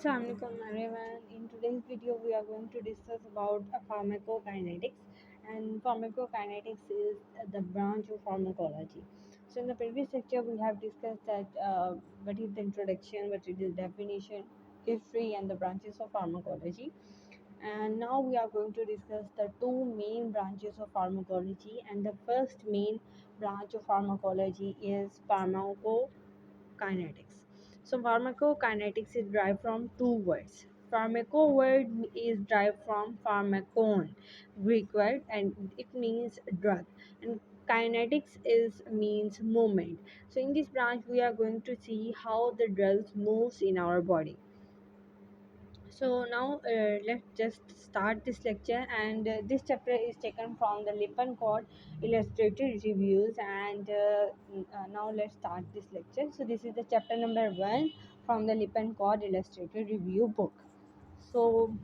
Assalamualaikum everyone. In today's video, we are going to discuss about pharmacokinetics, and pharmacokinetics is the branch of pharmacology. So, in the previous lecture, we have discussed that what is the introduction, what is the definition, history, and the branches of pharmacology. And now we are going to discuss the two main branches of pharmacology. And the first main branch of pharmacology is pharmacokinetics. So pharmacokinetics is derived from two words. Pharmaco word is derived from pharmakon, Greek word, and it means drug. And kinetics is means movement. So in this branch, we are going to see how the drugs moves in our body. So now let's just start this lecture, and this chapter is taken from the Lippincott Illustrated Reviews, and now let's start this lecture. So this is the chapter number 1 from the Lippincott Illustrated Review book. So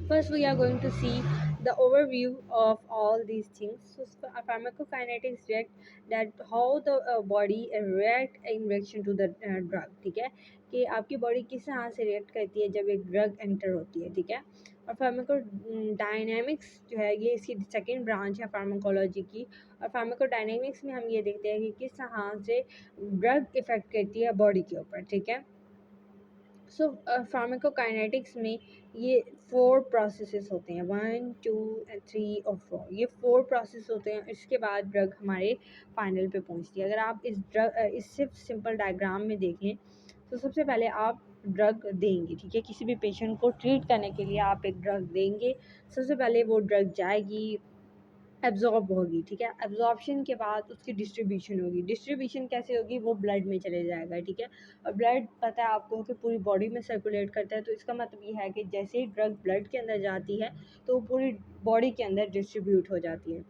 first, we are going to see the overview of all these things. So, pharmacokinetics react that how the body react in reaction to the drug. ठीक है कि आपकी body किस तरह से react करती है जब एक ड्रग एंटर होती है. ठीक है और फार्माकोडायनेमिक्स जो है ये इसकी सेकेंड ब्रांच है फार्माकोलॉजी की. और फार्माकोडायनेमिक्स में हम ये देखते हैं कि किस तरह से ड्रग इफेक्ट करती है बॉडी के ऊपर. ठीक है सो फार्माकोकाइनेटिक्स में ये 4 प्रोसेसेस होते हैं, 1 2 एंड 3 और 4. ये 4 प्रोसेस होते हैं. इसके बाद ड्रग हमारे फाइनल पे पहुंचती है. अगर आप इस सिर्फ सिंपल डायग्राम में देख लें तो सबसे पहले आप ड्रग देंगे. ठीक है किसी भी पेशेंट को ट्रीट करने के लिए आप एक ड्रग देंगे. सबसे पहले वो ड्रग जाएगी, एब्जॉर्ब होगी. ठीक है एब्जॉर्प्शन के बाद उसकी डिस्ट्रीब्यूशन होगी. डिस्ट्रीब्यूशन कैसे होगी, वो ब्लड में चले जाएगा. ठीक है और ब्लड पता है आपको कि पूरी बॉडी में सर्कुलेट करता है. तो इसका मतलब ये है कि जैसे ही ड्रग ब्लड के अंदर जाती है तो वो पूरी बॉडी के अंदर डिस्ट्रीब्यूट हो जाती है.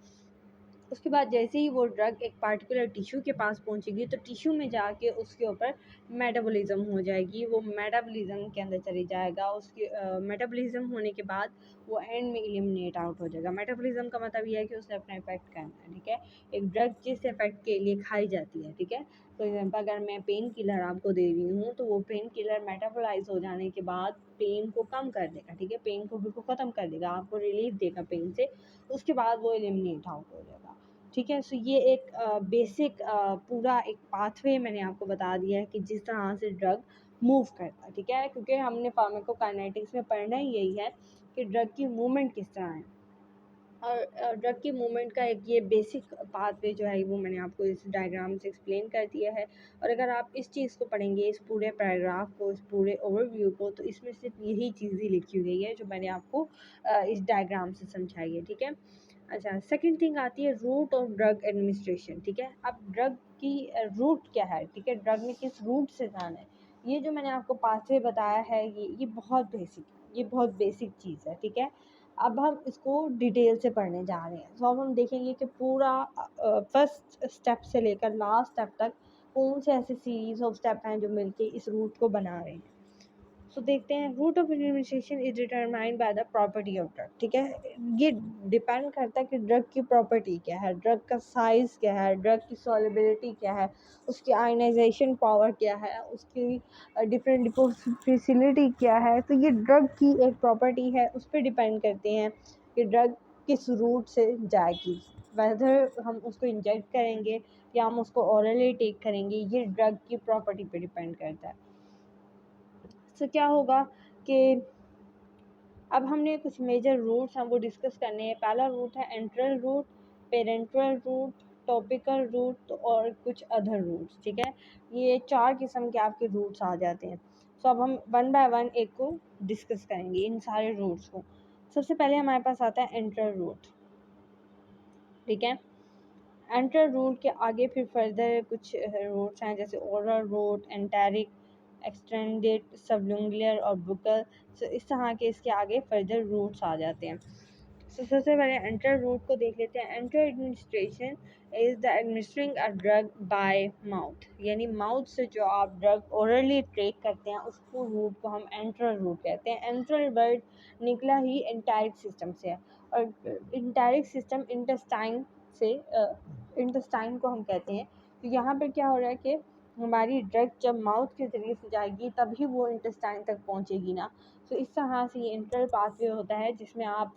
उसके बाद जैसे ही वो ड्रग एक पार्टिकुलर टिश्यू के पास पहुंचेगी तो टिश्यू में जाके उसके ऊपर मेटाबॉलिज्म हो जाएगी. वो मेटाबॉलिज्म के अंदर चली जाएगा. उसके मेटाबॉलिज्म होने के बाद वो एंड में एलिमिनेट आउट हो जाएगा. मेटाबॉलिज्म का मतलब ये है कि उसने अपना इफेक्ट करना है. ठीक है एक ड्रग जिस इफेक्ट के लिए खाई जाती है. ठीक है फॉर एग्जाम्पल अगर मैं पेन किलर आपको दे रही हूँ तो वो पेन किलर मेटाबोलाइज हो जाने के बाद पेन को कम कर देगा. ठीक है पेन को बिल्कुल ख़त्म कर देगा, आपको रिलीफ देगा पेन से. उसके बाद वो एलिमिनेट आउट हो जाएगा. ठीक है सो ये एक बेसिक पूरा एक पाथवे मैंने आपको बता दिया है कि जिस तरह से ड्रग मूव करता है. ठीक है क्योंकि हमने फार्माकोकाइनेटिक्स में पढ़ना ही यही है कि ड्रग की मूवमेंट किस तरह है. और ड्रग की मूवमेंट का एक ये बेसिक पाथवे जो है वो मैंने आपको इस डायग्राम से एक्सप्लेन कर दिया है. और अगर आप इस चीज़ को पढ़ेंगे, इस पूरे पैराग्राफ को, इस पूरे ओवरव्यू को, तो इसमें सिर्फ यही चीज़ें लिखी हुई है जो मैंने आपको इस डायग्राम से समझाई है. ठीक है अच्छा सेकंड थिंग आती है रूट ऑफ ड्रग एडमिनिस्ट्रेशन. ठीक है अब ड्रग की रूट क्या है. ठीक है ड्रग ने किस रूट से जाना है. ये जो मैंने आपको पाथवे बताया है ये बहुत बेसिक चीज़ है. ठीक है अब हम इसको डिटेल से पढ़ने जा रहे हैं. तो अब हम देखेंगे कि पूरा फर्स्ट स्टेप से लेकर लास्ट स्टेप तक कौन से ऐसे सीरीज ऑफ स्टेप हैं जो मिलके इस रूट को बना रहे हैं. सो देखते हैं route of administration is determined by the property of drug. ठीक है ये डिपेंड करता है कि ड्रग की प्रॉपर्टी क्या है, ड्रग का साइज़ क्या है, ड्रग की सॉल्युबिलिटी क्या है, उसकी आयनाइजेशन पावर क्या है, उसकी डिफरेंट डिपोसिबिलिटी क्या है. तो ये ड्रग की एक प्रॉपर्टी है, उस पर डिपेंड करते हैं कि ड्रग किस रूट से जाएगी. वेदर हम उसको इंजेक्ट करेंगे या हम उसको ओरली टेक करेंगे, ये ड्रग की प्रॉपर्टी पे डिपेंड करता है. तो क्या होगा कि अब हमने कुछ मेजर रूट्स हैं वो डिस्कस करने हैं. पहला रूट है enteral route, parenteral route, topical route और कुछ अदर रूट्स. ठीक है ये 4 किस्म के आपके रूट्स आ जाते हैं. सो अब हम वन बाय वन एक को डिस्कस करेंगे इन सारे रूट्स को. सबसे पहले हमारे पास आता है एंट्रल रूट. ठीक है एंट्रल रूट के आगे फिर फर्दर कुछ रूट्स हैं जैसे ओरल रूट, एंटेरिक, एक्सटेंडेड, सबलिंगुलर और बुकल. सो इस तरह के इसके आगे फर्दर रूट्स आ जाते हैं. सो सबसे पहले एंट्रल रूट को देख लेते हैं. Enteral administration is the administering a drug bye mouth. यानी माउथ से जो आप ड्रग ओरली टेक करते हैं उसको रूट को हम एंट्रल रूट कहते हैं. एंट्रल वर्ड निकला ही एंटारिक सिस्टम से है और एंटारिक सिस्टम इंटेस्टाइन से इंटेस्टाइन को हम कहते हैं. तो यहाँ पर क्या हो रहा है कि हमारी ड्रग जब माउथ के ज़रिए से जाएगी तभी वो इंटेस्टाइन तक पहुंचेगी ना। तो इस तरह से ये इंटरनल पाथवे होता है जिसमें आप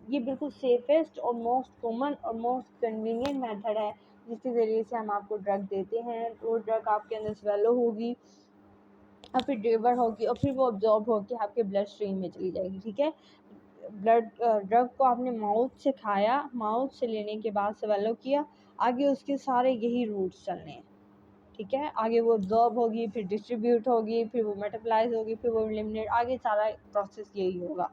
ये बिल्कुल सेफेस्ट और मोस्ट कॉमन और मोस्ट कन्वीनियंट मेथड है जिसके ज़रिए से हम आपको ड्रग देते हैं। वो ड्रग आपके अंदर स्वेलो होगी और फिर डिलीवर होगी और फिर वो अब्जॉर्ब होकर आपके ब्लड स्ट्रीम में चली जाएगी। ठीक है, ड्रग को आपने माउथ से खाया, माउथ से लेने के बाद स्वेलो किया, आगे उसके सारे यही रूट्स चलने हैं। ठीक है, आगे वो अब्जॉर्ब होगी, फिर डिस्ट्रीब्यूट होगी, फिर वो मेटाबलाइज होगी, फिर वो एलिमिनेट, आगे सारा प्रोसेस यही होगा।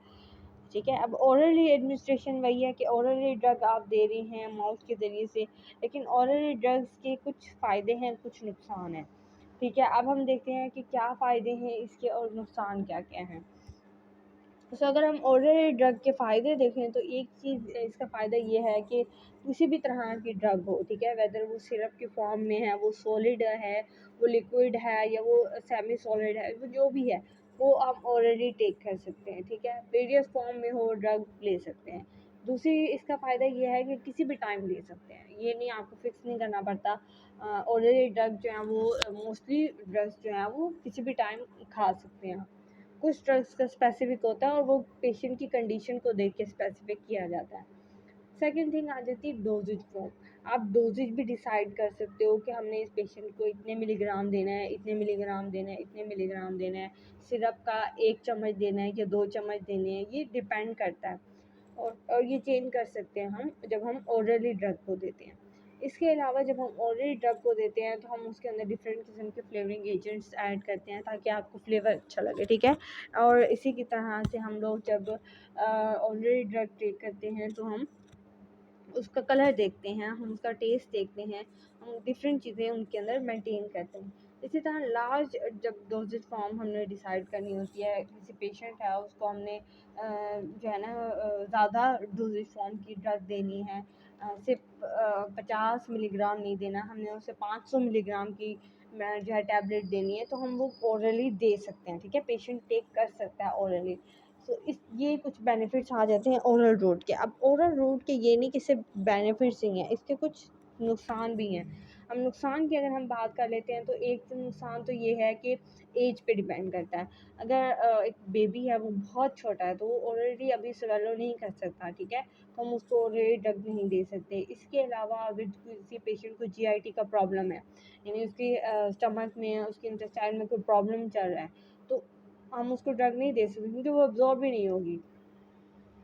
ठीक है, अब ओरली एडमिनिस्ट्रेशन वही है कि ओरली ड्रग आप दे रही हैं माउथ के ज़रिए से, लेकिन ओरली ड्रग्स के कुछ फ़ायदे हैं, कुछ नुकसान हैं। ठीक है, अब हम देखते हैं कि क्या फ़ायदे हैं इसके और नुकसान क्या क्या हैं। तो अगर हम ओरल ड्रग के फ़ायदे देखें तो एक चीज़ इसका फ़ायदा ये है कि किसी भी तरह की ड्रग हो, ठीक है, वेदर वो सिरप के फॉर्म में है, वो सॉलिड है, वो लिक्विड है, या वो सेमी सॉलिड है, वो जो भी है वो आप ऑलरेडी टेक कर सकते हैं। ठीक है, वेरियस फॉर्म में हो ड्रग ले सकते हैं। दूसरी इसका फ़ायदा ये है कि किसी भी टाइम ले सकते हैं, ये नहीं आपको फिक्स नहीं करना पड़ता। ऑलरेडी ड्रग जो है वो मोस्टली ड्रग्स जो हैं वो किसी भी टाइम खा सकते हैं। कुछ ड्रग्स का स्पेसिफिक होता है और वो पेशेंट की कंडीशन को देख के स्पेसिफिक किया जाता है। सेकंड थिंग आ जाती है डोजेज फॉर्म। आप डोजेज भी डिसाइड कर सकते हो कि हमने इस पेशेंट को इतने मिलीग्राम देना है, इतने मिलीग्राम देना है, इतने मिलीग्राम देना है, सिरप का 1 चम्मच देना है या 2 चम्मच देने हैं, ये डिपेंड करता है। और ये चेंज कर सकते हैं हम जब हम ओरली ड्रग को देते हैं। इसके अलावा जब हम ओरली ड्रग को देते हैं तो हम उसके अंदर डिफरेंट किस्म के फ्लेवरिंग एजेंट्स ऐड करते हैं ताकि आपको फ्लेवर अच्छा लगे। ठीक है, और इसी की तरह से हम लोग जब ओरली ड्रग टेक करते हैं तो हम उसका कलर देखते हैं, हम उसका टेस्ट देखते हैं, हम डिफरेंट चीज़ें उनके अंदर मेंटेन करते हैं। इसी तरह लार्ज जब डोजेज फॉर्म हमने डिसाइड करनी होती है, किसी पेशेंट है उसको हमने जो है ना ज़्यादा डोजेज फॉर्म की ड्रग देनी है, सिर्फ 50 मिलीग्राम नहीं देना, हमने उसे 500 मिलीग्राम की जो है टैबलेट देनी है, तो हम वो ओरली दे सकते हैं। ठीक है, पेशेंट टेक कर सकता है ओरली। सो इस ये कुछ बेनिफिट्स आ जाते हैं ओरल रूट के। अब ओरल रूट के ये नहीं कि सिर्फ बेनिफिट्स ही हैं, इसके कुछ नुकसान भी हैं। अब नुकसान की अगर हम बात कर लेते हैं तो एक तो नुकसान तो ये है कि एज पे डिपेंड करता है। अगर एक बेबी है वो बहुत छोटा है तो वो ऑलरेडी अभी स्वेलो नहीं कर सकता। ठीक है, तो हम उसको ऑलरेडी ड्रग नहीं दे सकते। इसके अलावा अगर किसी पेशेंट को जीआईटी का प्रॉब्लम है, यानी उसकी स्टमक में, उसके इंटेस्टाइन में कोई प्रॉब्लम चल रहा है, तो हम उसको ड्रग नहीं दे सकते क्योंकि वो अब्जॉर्ब ही नहीं होगी।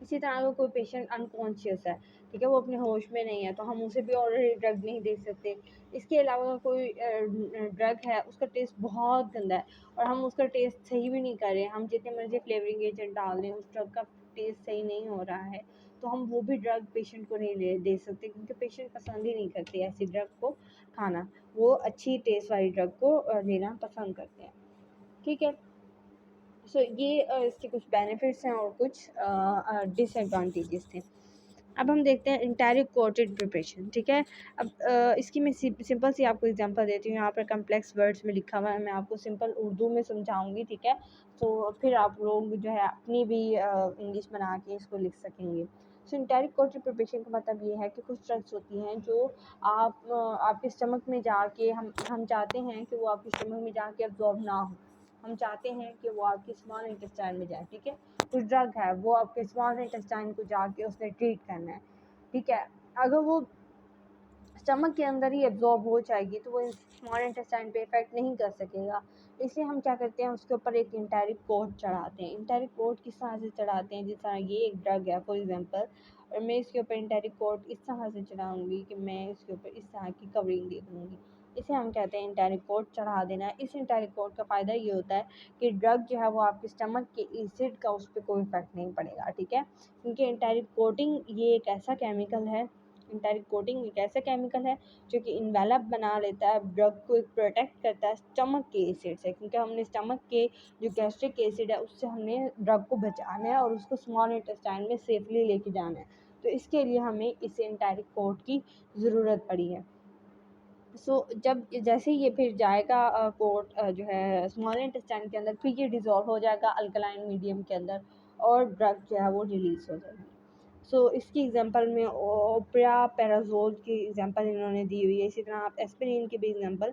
इसी तरह अगर कोई पेशेंट अनकॉन्शियस है, ठीक है, वो अपने होश में नहीं है, तो हम उसे भी ऑलरेडी ड्रग नहीं दे सकते। इसके अलावा कोई ड्रग है उसका टेस्ट बहुत गंदा है और हम उसका टेस्ट सही भी नहीं कर रहे हैं, हम जितने मर्जी फ्लेवरिंग एजेंट डाल दें उस ड्रग का टेस्ट सही नहीं हो रहा है, तो हम वो भी ड्रग पेशेंट को नहीं दे सकते क्योंकि पेशेंट पसंद ही नहीं करते ऐसी ड्रग को खाना। वो अच्छी टेस्ट वाली ड्रग को लेना पसंद करते हैं। ठीक है, सो ये इसके कुछ बेनिफिट्स हैं और कुछ डिसएडवांटेजेस थे। अब हम देखते हैं इंटायरिक कोटेड प्रिपरेशन। ठीक है, अब इसकी मैं सिंपल सी आपको एग्जांपल देती हूँ। यहाँ पर कम्प्लेक्स वर्ड्स में लिखा हुआ है, मैं आपको सिंपल उर्दू में समझाऊंगी। ठीक है, तो फिर आप लोग जो है अपनी भी इंग्लिश बना के इसको लिख सकेंगे। सो इंटायरिक कोटेड प्रिपरेशन का मतलब ये है कि कुछ ड्रग्स होती हैं जो आपके स्टमक में जाके हम चाहते हैं कि वो आपके स्टमक में जाके अब्जॉर्ब ना हो, हम चाहते हैं कि वो आपके स्मॉल इंटेस्टाइन में जाए। ठीक है, कुछ ड्रग है वो आपके स्मॉल इंटेस्टाइन को जाके उसने ट्रीट करना है। ठीक है, अगर वो स्टमक के अंदर ही एब्जॉर्ब हो जाएगी तो वो स्मॉल इंटेस्टाइन पे इफेक्ट नहीं कर सकेगा। इसलिए हम क्या करते हैं, उसके ऊपर एक इंटायरिक कोट चढ़ाते हैं। इंटायरिक कोट किस तरह से चढ़ाते हैं, जिस तरह ये एक ड्रग है फॉर एग्जांपल, और मैं इसके ऊपर इंटायरिक कोट इस तरह से चढ़ाऊंगी कि मैं इसके ऊपर इस तरह की कवरिंग दे दूँगी। इसे हम कहते हैं इंटायरिक कोट चढ़ा देना। इस इंटायरिक कोट का फ़ायदा ये होता है कि ड्रग जो है वो आपके स्टमक के एसिड का उस पर कोई इफेक्ट नहीं पड़ेगा। ठीक है, क्योंकि इंटायरिक कोटिंग ये एक ऐसा केमिकल है, इंटायरिक कोटिंग एक ऐसा केमिकल है जो कि इन्वेलप बना लेता है, ड्रग को एक प्रोटेक्ट करता है स्टमक के एसिड से, क्योंकि हमने स्टमक के जो गैस्ट्रिक एसिड है उससे हमने ड्रग को बचाना है और उसको स्मॉल इंटेस्टाइन में सेफली लेके जाना है। तो इसके लिए हमें इस इंटायरिक कोट की ज़रूरत पड़ी है। जब जैसे ही ये फिर जाएगा कोट जो है स्मॉल इंटेस्टाइन के अंदर, फिर ये डिज़ोल्व हो जाएगा अल्कलाइन मीडियम के अंदर और ड्रग जो है वो रिलीज़ हो जाएगी। इसकी एग्जांपल में ओप्रा पैराज़ोल की एग्जांपल इन्होंने दी हुई है। इसी तरह आप एस्पिरिन की भी एग्जांपल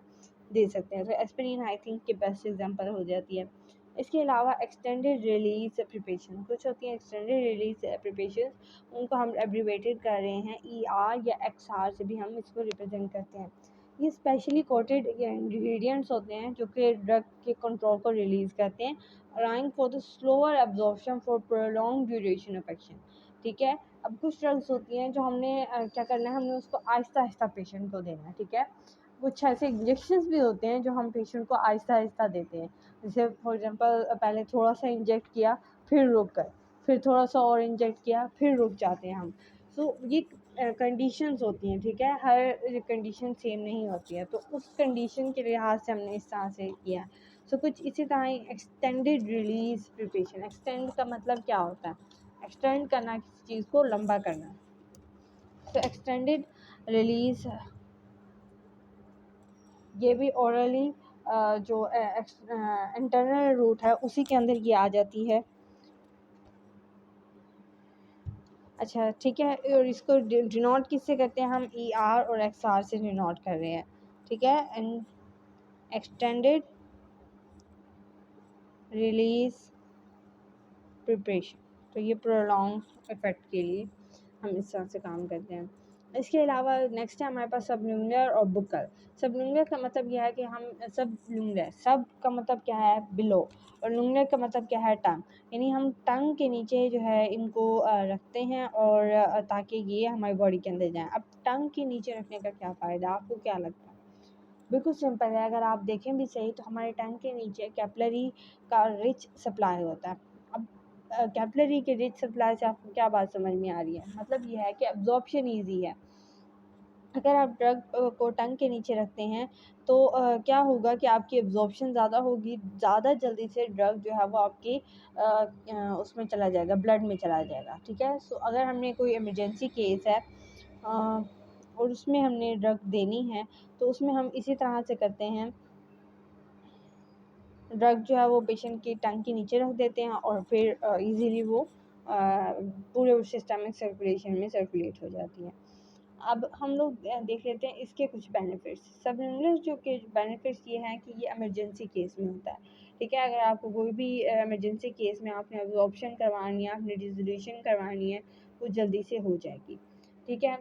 दे सकते हैं। तो एस्पिरिन आई थिंक के बेस्ट एग्जांपल हो जाती है। इसके अलावा एक्सटेंडेड रिलीज प्रिपरेशन कुछ होती हैं। एक्सटेंडेड रिलीज प्रिपरेशन उनको हम एब्रीवेटेड कर रहे हैं या XR से भी हम इसको रिप्रेजेंट करते हैं। ये स्पेशली कोटेड इंग्रेडिएंट्स होते हैं जो कि ड्रग के कंट्रोल को रिलीज़ करते हैं, allowing for the slower absorption for prolong duration of action. ठीक है। अब कुछ ड्रग्स होती हैं जो हमने क्या करना है, हमने उसको आहिस्ता आहिस्ता पेशेंट को देना है। ठीक है। कुछ ऐसे इंजेक्शंस भी होते हैं जो हम पेशेंट को आहिस्ता आहिस्ता देते हैं। जैसे फॉर एग्जांपल पहले थोड़ा सा इंजेक्ट किया, फिर रुक कर, फिर थोड़ा सा और इंजेक्ट किया, फिर रुक जाते हैं हम। सो ये कंडीशंस होती हैं। ठीक है। हर कंडीशन सेम नहीं होती है, तो उस कंडीशन के लिहाज से हमने इस तरह से किया। सो कुछ इसी तरह ही एक्सटेंडेड रिलीज प्रिपरेशन। एक्सटेंड का मतलब क्या होता है? एक्सटेंड करना, किसी चीज़ को लंबा करना। तो एक्सटेंडेड रिलीज ये भी ओरली जो इंटरनल रूट है उसी के अंदर ये आ जाती है। अच्छा ठीक है। और इसको डिनोट किससे करते हैं? हम ER और XR से डिनोट कर रहे हैं। ठीक है। एंड एक्सटेंडेड रिलीज प्रिपरेशन, तो ये प्रोलॉन्ग इफेक्ट के लिए हम इस तरह से काम करते हैं। इसके अलावा नेक्स्ट है हमारे पास सबल्यूनर और बुक्कल। सबल्यूनर का मतलब यह है कि हम सबल्यूनर, सब का मतलब क्या है? बिलो, और लुमिनर का मतलब क्या है? टंग। यानी हम टंग के नीचे जो है इनको रखते हैं और ताकि ये हमारी बॉडी के अंदर जाए। अब टंग के नीचे रखने का क्या फ़ायदा, आपको क्या लगता है? बिल्कुल सिंपल है। अगर आप देखें भी सही तो हमारे टंग के नीचे कैपिलरी का रिच सप्लाई होता है। अब कैपिलरी के रिच सप्लाई से आपको क्या बात समझ में आ रही है? मतलब ये है कि एब्जॉर्प्शन ईजी है। अगर आप ड्रग को टंग के नीचे रखते हैं तो क्या होगा कि आपकी एब्जॉर्प्शन ज़्यादा होगी, ज़्यादा जल्दी से ड्रग जो है वो आपकी उसमें चला जाएगा, ब्लड में चला जाएगा। ठीक है। सो अगर हमने कोई इमरजेंसी केस है और उसमें हमने ड्रग देनी है तो उसमें हम इसी तरह से करते हैं। ड्रग जो है वो पेशेंट की टंग के नीचे रख देते हैं और फिर इजीली वो पूरे सिस्टमिक सर्कुलेशन में सर्कुलेट हो जाती है। अब हम लोग देख लेते हैं इसके कुछ बेनिफिट्स। सबलिमिनल जो के बेनिफिट्स ये हैं कि ये इमरजेंसी केस में होता है। ठीक है। अगर आपको कोई भी इमरजेंसी केस में आपने अब्जॉर्प्शन करवानी है, आपने डिसोल्यूशन करवानी है, वो जल्दी से हो जाएगी। ठीक है।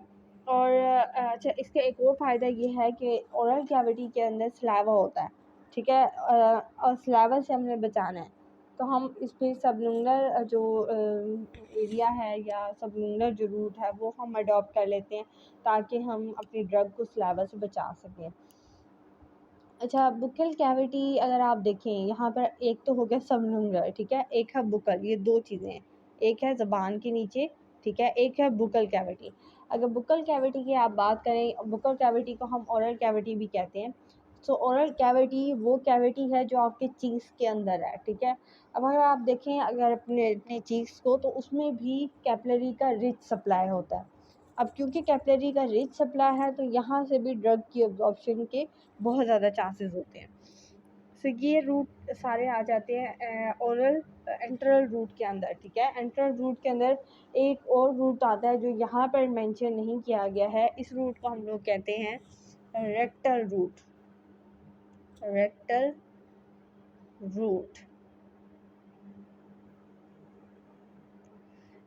और अच्छा, इसका एक और फ़ायदा ये है कि ओरल कैविटी के अंदर सलाइवा होता है। ठीक है। और सलाइवा से हमने बचाना है तो हम इस पे सबलिमिनल जो एरिया है या सबलिमिनल जो रूट है वो हम अडॉप्ट कर लेते हैं ताकि हम अपनी ड्रग को सलाइवा से बचा सकें। अच्छा, बुक्कल कैविटी अगर आप देखें यहाँ पर एक तो हो गया सबलिमिनल, ठीक है, एक है बुक्कल, ये दो चीज़ें हैं। एक है ज़बान के नीचे, ठीक है, एक है बुक्कल कैविटी। अगर बुक्कल कैविटी की आप बात करें, बुक्कल कैविटी को हम ओरल कैविटी भी कहते हैं। सो ओरल कैविटी वो कैविटी है जो आपके चीज़ के अंदर है। ठीक है। अब अगर आप देखें अगर अपने अपने चीज़ को तो उसमें भी कैपिलरी का रिच सप्लाई होता है। अब क्योंकि कैपिलरी का रिच सप्लाई है तो यहाँ से भी ड्रग की एब्जॉर्प्शन के बहुत ज़्यादा चांसेस होते हैं। सो ये रूट सारे आ जाते हैं ओरल एंट्रल रूट के अंदर। ठीक है। एंट्रल रूट के अंदर एक और रूट आता है जो यहाँ पर मेंशन नहीं किया गया है। इस रूट को हम लोग कहते हैं रेक्टल रूट। Rectal route.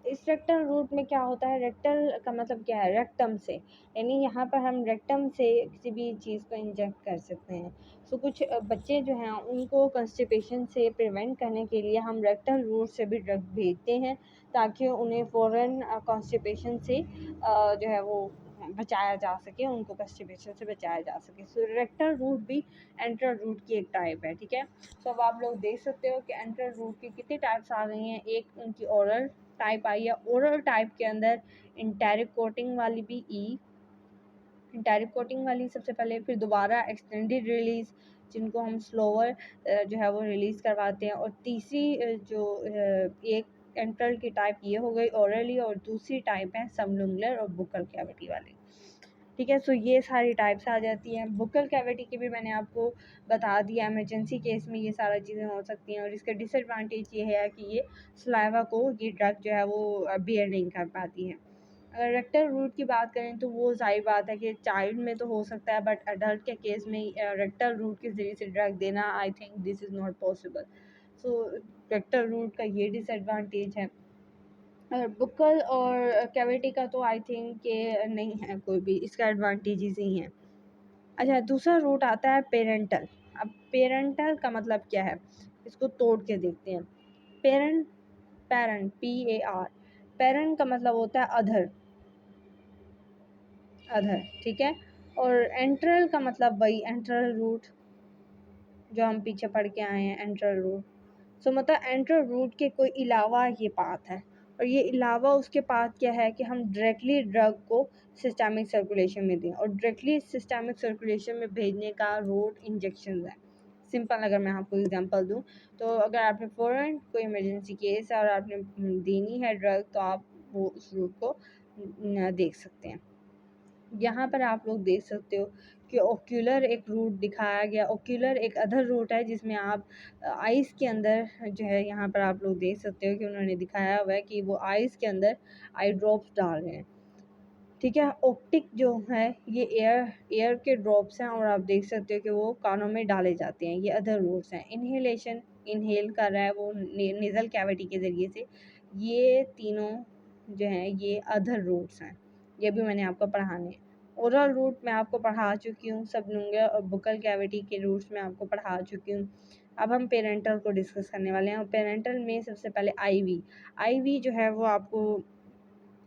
इस रेक्टल रूट में क्या होता है? रेक्टल का मतलब क्या है? रेक्टम से, यानी यहाँ पर हम रेक्टम से किसी भी चीज़ को इंजेक्ट कर सकते हैं। सो कुछ बच्चे जो हैं उनको कंस्टिपेशन से प्रिवेंट करने के लिए हम रेक्टल रूट से भी ड्रग भेजते हैं ताकि उन्हें फ़ौरन कंस्टिपेशन से जो है वो बचाया जा सके, उनको कंस्टिपेशन से बचाया जा सके। सो रेक्टल रूट भी एंट्रल रूट की एक टाइप है। ठीक है। तो अब आप लोग देख सकते हो कि एंट्रल रूट की कितनी टाइप्स आ गई हैं। एक उनकी ओरल टाइप आई है। ओरल टाइप के अंदर इंटेरिक कोटिंग वाली भी इंटेरिक कोटिंग वाली सबसे पहले, फिर दोबारा एक्सटेंडेड रिलीज जिनको हम स्लोअर जो है वो रिलीज़ करवाते हैं, और तीसरी जो एक एंट्रल की टाइप ये हो गई ओरली, और दूसरी टाइप है सबलिमिनल और बुक्कल कैविटी वाली। ठीक है। सो ये सारी टाइप्स आ जाती हैं। बुक्कल कैविटी की भी मैंने आपको बता दिया, इमरजेंसी केस में ये सारी चीज़ें हो सकती हैं, और इसका डिसएडवांटेज ये है कि ये सलाइवा को ये ड्रग जो है वो बियर नहीं कर पाती है। अगर रेक्टल रूट की बात करें तो वो ज़ाहिर बात है कि चाइल्ड में तो हो सकता है, बट अडल्ट के केस में रेक्टल रूट के ज़रिए से ड्रग देना I think this is not possible. So rectal root का ये डिसएडवांटेज है। और बुक्कल और कैविटी का तो आई थिंक के नहीं है कोई भी, इसका एडवांटेजेस ही हैं। अच्छा, दूसरा रूट आता है पेरेंटल। अब पेरेंटल का मतलब क्या है, इसको तोड़ के देखते हैं। पेरेंट, पेरेंट PAR, पेरेंट का मतलब होता है अधर, अधर, ठीक है। और एंट्रल का मतलब वही एंट्रल रूट जो हम पीछे पढ़ के आए हैं, एंट्रल रूट। सो मतलब एंट्रल रूट के कोई अलावा ये पाथ है, और ये अलावा उसके पाथ क्या है कि हम डायरेक्टली ड्रग को सिस्टमिक सर्कुलेशन में दें, और डायरेक्टली सिस्टमिक सर्कुलेशन में भेजने का रूट इंजेक्शन है। सिंपल अगर मैं आपको एग्जांपल दूं, तो अगर आपने फ़ौरन कोई इमरजेंसी केस है और आपने देनी है ड्रग, तो आप वो उस रूट को देख सकते हैं। यहाँ पर आप लोग देख सकते हो कि ओक्यूलर एक रूट दिखाया गया। ओक्यूलर एक अदर रूट है जिसमें आप आइस के अंदर जो है, यहाँ पर आप लोग देख सकते हो कि उन्होंने दिखाया हुआ है कि वो आइस के अंदर आई ड्रॉप्स डाल रहे हैं, ठीक है। ऑप्टिक जो है ये एयर के ड्रॉप्स हैं, और आप देख सकते हो कि वो कानों में डाले जाते हैं, ये अदर रूट्स हैं। इनहेलेशन, इनहेल कर रहा है वो नेज़ल कैविटी के ज़रिए से। ये तीनों जो हैं ये अदर रूट्स हैं, ये भी मैंने आपको पढ़ाने हैं। ओरल रूट मैं आपको पढ़ा चुकी हूँ, सबनुंगल और बुकल कैविटी के रूट्स मैं आपको पढ़ा चुकी हूँ। अब हम पेरेंटल को डिस्कस करने वाले हैं, और पेरेंटल में सबसे पहले आईवी जो है वो आपको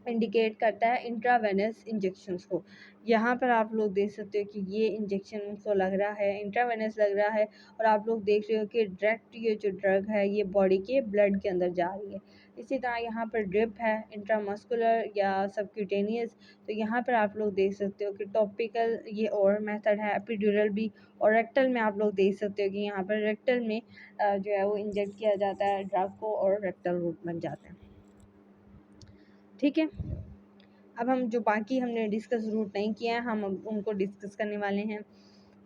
इंडिकेट करता है इंट्रावेनस इंजेक्शंस को। यहाँ पर आप लोग देख सकते हो कि ये इंजेक्शन को लग रहा है इंट्रावेनस लग रहा है, और आप लोग देख रहे हो कि डायरेक्ट ये जो ड्रग है ये बॉडी के ब्लड के अंदर जा रही है। इसी तरह यहाँ पर ड्रिप है इंट्रामस्कुलर या सबक्यूटेनियस। तो यहाँ पर आप लोग देख सकते हो कि टॉपिकल ये और मेथड है, एपिड्यूरल भी। और रेक्टल में आप लोग देख सकते हो कि यहाँ पर रेक्टल में जो है वो इंजेक्ट किया जाता है ड्रग को, और रेक्टल रूट बन जाता है, ठीक है। अब हम जो बाकी हमने डिस्कस रूट नहीं किया है, हम अब उनको डिस्कस करने वाले हैं।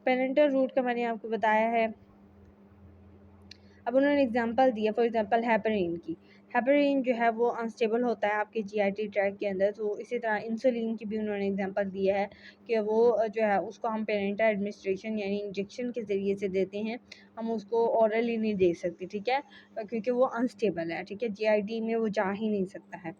पेरेंटल रूट का मैंने आपको बताया है। अब उन्होंने एग्जांपल दिया, फॉर एग्जांपल हेपेरिन की। हेपेरिन जो है वो अनस्टेबल होता है आपके जीआईटी ट्रैक के अंदर। तो इसी तरह इंसुलिन की भी उन्होंने एग्जांपल दिया है कि वो जो है उसको हम पेरेंटल एडमिनिस्ट्रेशन यानी इंजेक्शन के ज़रिए से देते हैं, हम उसको ऑरली नहीं दे सकते, ठीक है, क्योंकि वो अनस्टेबल है, ठीक है, जीआईटी में वो जा ही नहीं सकता है।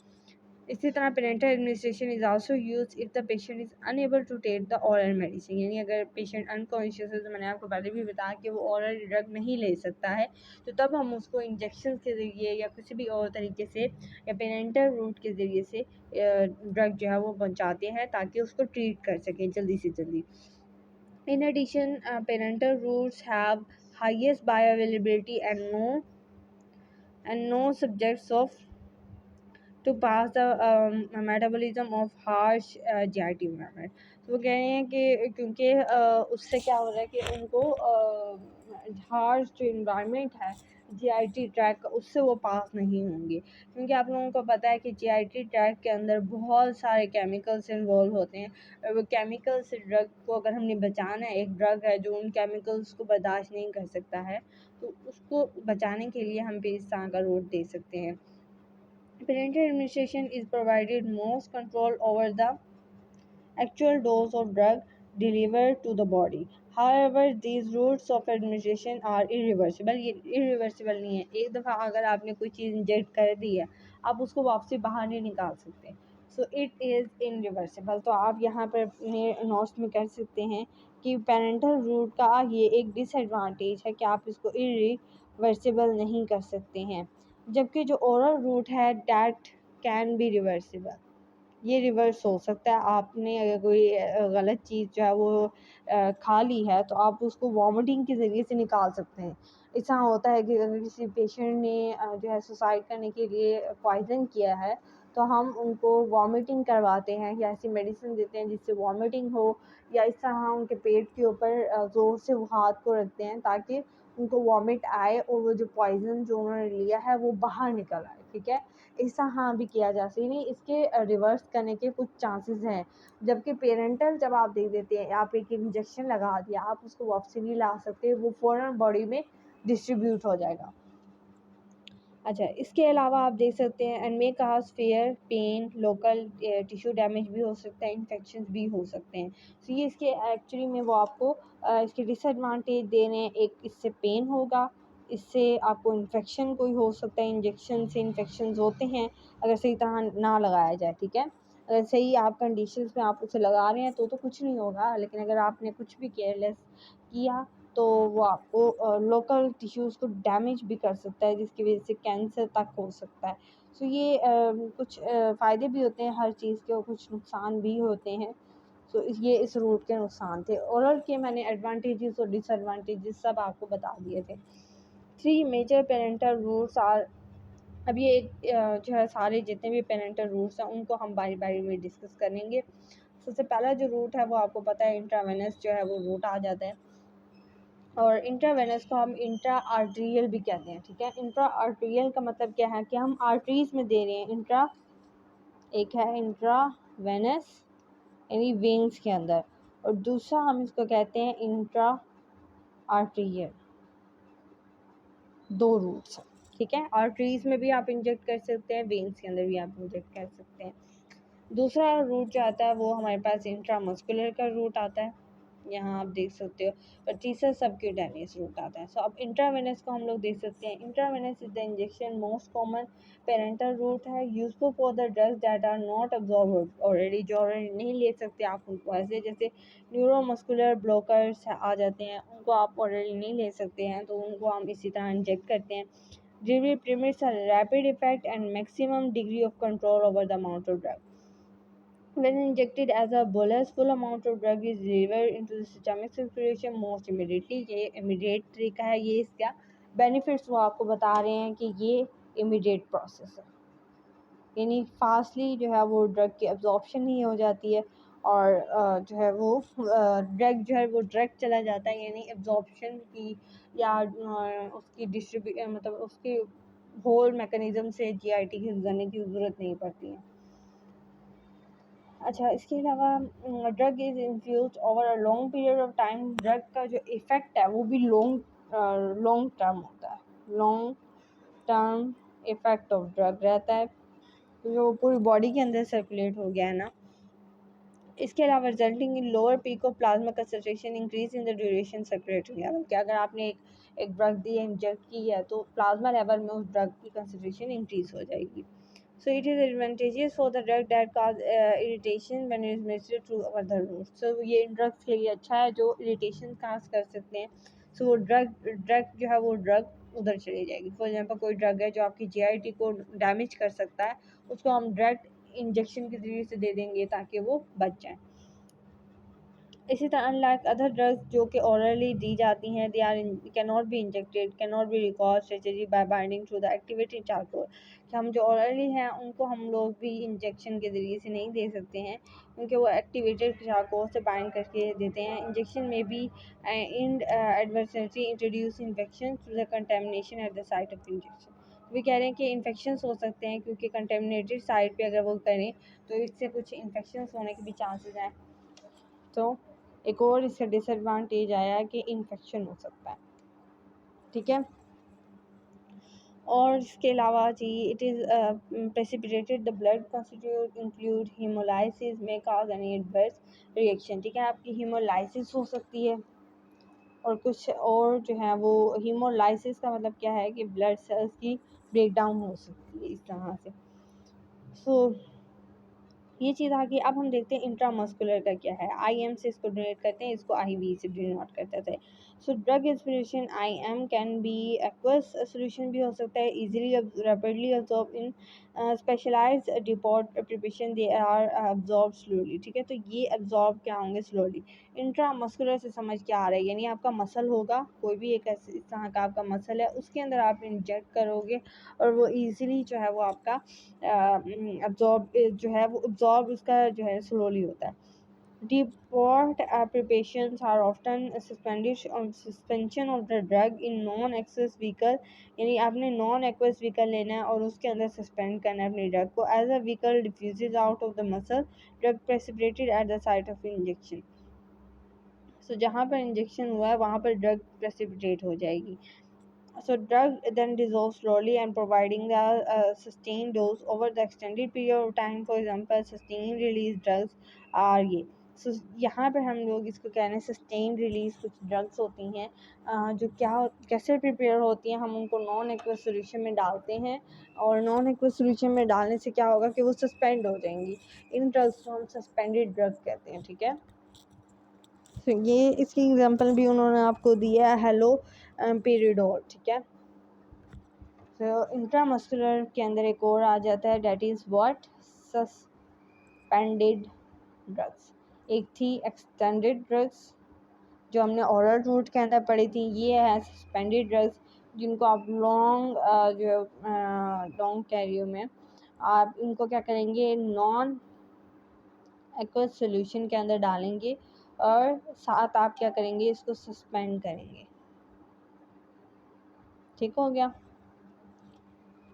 इसी तरह parenteral administration is also use if the patient is unable to take the oral medicine, यानी अगर पेशेंट अनकॉन्शियस है, तो मैंने आपको पहले भी बताया कि वो ओरल ड्रग नहीं ले सकता है, तो तब हम उसको इंजेक्शन के ज़रिए या किसी भी और तरीके से या पेरेंटल रूट के ज़रिए से ड्रग जो है वो पहुँचाते हैं, ताकि उसको ट्रीट कर सकें जल्दी से जल्दी। In addition, parental routes have highest bioavailability and no subjects of to pass the metabolism of harsh GIT environment। तो वो कह रहे हैं कि क्योंकि उससे क्या हो रहा है कि उनको हार्श जो इन्वायरमेंट है जीआईटी ट्रैक का, उससे वो पास नहीं होंगे, क्योंकि आप लोगों को पता है कि जीआईटी ट्रैक के अंदर बहुत सारे केमिकल्स इन्वॉल्व होते हैं, और वो केमिकल्स से ड्रग को अगर हमने बचाना है, एक ड्रग है जो उन केमिकल्स को बर्दाश्त नहीं कर सकता है, तो उसको बचाने के लिए हम भी इस तरह का रूट दे सकते हैं। Parental administration is provided most control over the actual dose of drug delivered to the body. However, these routes of administration are irreversible. ये irreversible नहीं है, एक दफ़ा अगर आपने कोई चीज़ इंजेक्ट कर दी है, आप उसको वापसी बाहर नहीं निकाल सकते। So it is irreversible. तो आप यहाँ पर अपने नोट्स में कर सकते हैं कि पेरेंटल रूट का ये एक डिसएडवांटेज है कि आप इसको इरिवर्सिबल नहीं कर सकते हैं, जबकि जो ओरल रूट है डैट कैन बी रिवर्सिबल, ये रिवर्स हो सकता है। आपने अगर कोई गलत चीज़ जो है वो खा ली है, तो आप उसको वॉमिटिंग के ज़रिए से निकाल सकते हैं। ऐसा होता है कि अगर किसी पेशेंट ने जो है सुसाइड करने के लिए पॉइज़न किया है, तो हम उनको वॉमिटिंग करवाते हैं या ऐसी मेडिसिन देते हैं जिससे वॉमिटिंग हो, या इस तरह उनके पेट के ऊपर ज़ोर से वो हाथ को रखते हैं ताकि उनको वॉमिट आए, और वो जो पॉइज़न जो उन्होंने लिया है वो बाहर निकल आए, ठीक है। ऐसा हाँ भी किया जा सकता है, इसके रिवर्स करने के कुछ चांसेस हैं। जबकि पेरेंटल जब आप दे देते हैं, आप एक इंजेक्शन लगा दिया, आप उसको वापसी नहीं ला सकते, वो फ़ौरन बॉडी में डिस्ट्रीब्यूट हो जाएगा। अच्छा, इसके अलावा आप देख सकते हैं and may cause fair pain, local tissue damage भी हो सकता है, इन्फेक्शन भी हो सकते हैं। तो ये इसके एक्चुअली में वो आपको इसके डिसएडवांटेज दे रहे हैं। एक, इससे पेन होगा, इससे आपको इन्फेक्शन कोई हो सकता है, इंजेक्शन से इन्फेक्शन होते हैं अगर सही तरह ना लगाया जाए, ठीक है। अगर सही आप कंडीशंस में आप उसे लगा रहे हैं तो कुछ नहीं होगा, लेकिन अगर आपने कुछ भी केयरलेस किया तो वो आपको लोकल टिश्यूज़ को डैमेज भी कर सकता है, जिसकी वजह से कैंसर तक हो सकता है। सो ये कुछ फ़ायदे भी होते हैं हर चीज़ के और कुछ नुकसान भी होते हैं। सो ये इस रूट के नुकसान थे। ओवरऑल के मैंने एडवांटेजेस और डिसएडवांटेजेस सब आपको बता दिए थे। 3 मेजर पेरेंटल रूट्स आर। अब ये जो है सारे जितने भी पेरेंटल रूट्स हैं उनको हम बारी-बारी में डिस्कस करेंगे। सबसे पहला जो रूट है वो आपको पता है इंट्रावेनस जो है वो रूट आ जाता है। और इंट्रावेनस को हम इंट्रा आर्टेरियल भी कहते हैं, ठीक है। इंट्रा आर्टेरियल का मतलब क्या है कि हम आर्टरीज में दे रहे हैं। इंट्रा एक है इंट्रावेनस यानी वेन्स के अंदर, और दूसरा हम इसको कहते हैं इंट्रा आर्टेरियल। दो रूट्स हैं, ठीक है। आर्टरीज में भी आप इंजेक्ट कर सकते हैं, वेन्स के अंदर भी आप इंजेक्ट कर सकते हैं। दूसरा रूट जो आता है वो हमारे पास इंट्रामस्कुलर का रूट आता है, यहाँ आप देख सकते हो। और तीसरा सबक्यूटेनियस रूट आता है। सो अब इंट्रावेनस को हम लोग देख सकते हैं। Intravenous is the injection most common parenteral route है, useful for the drugs that are not absorb already, जो ऑलरेडी नहीं ले सकते आप उनको, ऐसे जैसे न्यूरोमस्कुलर ब्लॉकर्स आ जाते हैं, उनको आप ऑलरेडी नहीं ले सकते हैं तो उनको हम इसी तरह इंजेक्ट करते हैं। Delivery permits a rapid effect and maximum degree of control over the amount of drug. When injected as a bolus, full amount of drug is delivered into the systemic circulation most immediately. ये immediate तरीका है, ये इसका benefits वो आपको बता रहे हैं कि ये immediate process है, यानी फास्टली जो है वो ड्रग की एब्जॉर्प्शन ही हो जाती है और जो है वो ड्रग जो है वो डायरेक्ट चला जाता है, यानी एब्जॉर्प्शन की या उसकी मतलब उसकी होल मैकेनिज्म से जीआईटी की गुजरने की ज़रूरत नहीं पड़ती है। अच्छा, इसके अलावा drug is infused over a long period of time. Drug का जो इफ़ेक्ट है वो भी लॉन्ग टर्म होता है। Long term effect of drug रहता है, जो पूरी बॉडी के अंदर सर्कुलेट हो गया है ना। इसके अलावा resulting in lower peak of plasma concentration, increase in the duration circulating level, कि अगर आपने एक ड्रग दी है, इंजेक्ट की है, तो प्लाज्मा लेवल में उस ड्रग की कंसंट्रेशन इंक्रीज हो जाएगी। So it is advantageous for the drug that cause irritation when it is administered through other routes. So ये ड्रग्स के लिए अच्छा है जो इरिटेशन काज कर सकते हैं। सो वो ड्रग जो है वो ड्रग उधर चली जाएगी। फॉर एग्जांपल कोई ड्रग है जो आपकी जीआईटी को डैमेज कर सकता है, उसको हम ड्रग इंजेक्शन के ज़रिए से दे देंगे ताकि वो बच जाए। इसी तरह अनलाइक अदर ड्रग्स जो कि ओरली दी जाती हैं, they are can not be injected, can not be record strategy by binding through the activated charcoal. कि हम जो ओरली हैं उनको हम लोग भी इंजेक्शन के ज़रिए से नहीं दे सकते हैं, क्योंकि वो एक्टिवेटेड चारकोल से बाइंड करके देते हैं। इंजेक्शन में भी in adversary introduce infection through the contamination at the site of injection. वे कह रहे हैं कि इन्फेक्शन हो सकते हैं क्योंकि कंटेमिनेटेड साइट पे अगर वो करें तो इससे कुछ इन्फेक्शन होने के भी चांसेस हैं। तो एक और इसका डिसएडवांटेज आया कि इन्फेक्शन हो सकता है, ठीक है। और इसके अलावा जी it is precipitated the blood constituent include haemolysis में काज एनी एडवर्स रिएक्शन, ठीक है। आपकी हीमोलाइसिस हो सकती है और कुछ और जो है वो, हीमोलाइसिस का मतलब क्या है कि ब्लड सेल्स की ब्रेकडाउन हो सकती है इस तरह से। सो ये चीज़ आ गई। अब हम देखते हैं इंट्रामस्कुलर का क्या है। आईएम से इसको डोनेट करते हैं, इसको आईवी से डोनेट करते थे। So drug inspiration IM can be aqueous solution भी हो सकता है, easily rapidly absorb in specialized depot preparation, they are absorb slowly, ठीक है। तो ये अब्जॉर्ब क्या होंगे स्लोली। इंट्रामस्कुलर से समझ क्या आ रहा है, यानी आपका मसल होगा, कोई भी एक इस तरह का आपका मसल है, उसके अंदर आप इंजेक्ट करोगे और वो ईजिली जो है वो आपका अब्जॉर्ब जो है वो अब्जॉर्ब उसका जो है स्लोली होता है। Deport preparations are often suspended on suspension of the drug in non-aqueous vehicle, यानी आपने नॉन एक्वस व्हीकल लेना है और उसके अंदर सस्पेंड करना है अपनी ड्रग को। As a vehicle diffuses out of the muscle, drug precipitated at the site of injection. So जहाँ पर इंजेक्शन हुआ है वहाँ पर ड्रग प्रेसिपिटेट हो जाएगी। So drug then dissolves slowly and providing a sustained dose over the extended period of time. For example, sustained release drugs are ये. So यहाँ पर हम लोग इसको कह रहे हैं सस्टेन रिलीज कुछ ड्रग्स होती हैं जो कैसे प्रिपेयर होती हैं, हम उनको नॉन एक्वस सोल्यूशन में डालते हैं और नॉन एक्वस सोल्यूशन में डालने से क्या होगा कि वो सस्पेंड हो जाएंगी. इन ड्रग्स को हम सस्पेंडेड ड्रग्स कहते हैं. ठीक है, तो ये इसकी एग्जांपल भी उन्होंने आपको दिया है हेलो पेरिडोल. ठीक है, तो इंट्रामस्कुलर के अंदर एक और आ जाता है that is what suspended drugs. एक थी एक्सटेंडेड ड्रग्स जो हमने ओरल रूट के अंदर पढ़ी थी. ये है सस्पेंडेड ड्रग्स जिनको आप लॉन्ग कैरियो में आप इनको क्या करेंगे, नॉन एक्वस सोल्यूशन के अंदर डालेंगे और साथ आप क्या करेंगे, इसको सस्पेंड करेंगे. ठीक हो गया,